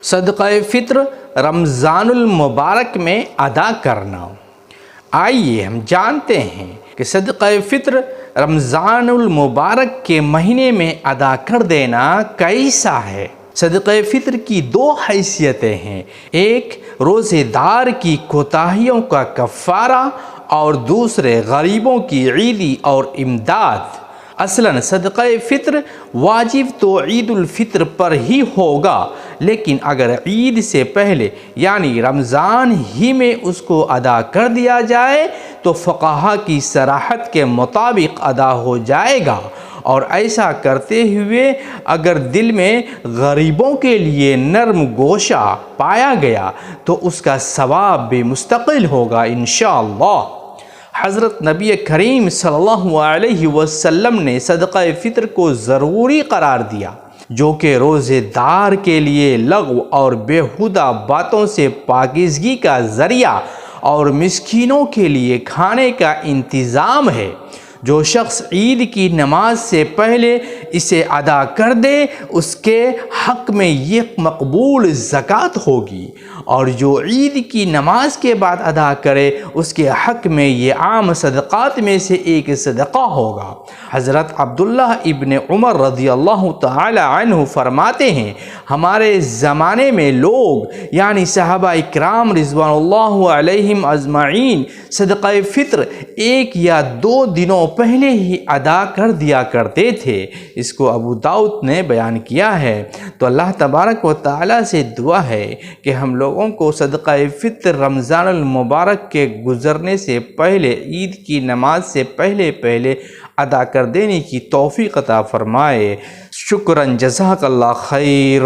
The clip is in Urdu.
صدقہ فطر رمضان المبارک میں ادا کرنا۔ آئیے ہم جانتے ہیں کہ صدقہ فطر رمضان المبارک کے مہینے میں ادا کر دینا کیسا ہے۔ صدقہ فطر کی دو حیثیتیں ہیں، ایک روزے دار کی کوتاہیوں کا کفارہ اور دوسرے غریبوں کی عیدی اور امداد۔ اصلاً صدقہ فطر واجب تو عید الفطر پر ہی ہوگا، لیکن اگر عید سے پہلے یعنی رمضان ہی میں اس کو ادا کر دیا جائے تو فقہا کی صراحت کے مطابق ادا ہو جائے گا، اور ایسا کرتے ہوئے اگر دل میں غریبوں کے لیے نرم گوشہ پایا گیا تو اس کا ثواب بھی مستقل ہوگا انشاءاللہ۔ حضرت نبی کریم صلی اللہ علیہ وسلم نے صدقہ فطر کو ضروری قرار دیا، جو کہ روزے دار کے لیے لغو اور بیہودہ باتوں سے پاکیزگی کا ذریعہ اور مسکینوں کے لیے کھانے کا انتظام ہے۔ جو شخص عید کی نماز سے پہلے اسے ادا کر دے اس کے حق میں یہ مقبول زکوٰۃ ہوگی، اور جو عید کی نماز کے بعد ادا کرے اس کے حق میں یہ عام صدقات میں سے ایک صدقہ ہوگا۔ حضرت عبداللہ ابن عمر رضی اللہ تعالی عنہ فرماتے ہیں، ہمارے زمانے میں لوگ یعنی صحابہ اکرام رضوان اللہ علیہم اجمعین صدقہ فطر 1 یا 2 دنوں پہلے ہی ادا کر دیا کرتے تھے۔ اس کو ابو داؤد نے بیان کیا ہے۔ تو اللہ تبارک و تعالیٰ سے دعا ہے کہ ہم لوگوں کو صدقہ فطر رمضان المبارک کے گزرنے سے پہلے عید کی نماز سے پہلے ادا کر دینے کی توفیق عطا فرمائے۔ شکراً، جزاک اللہ خیر۔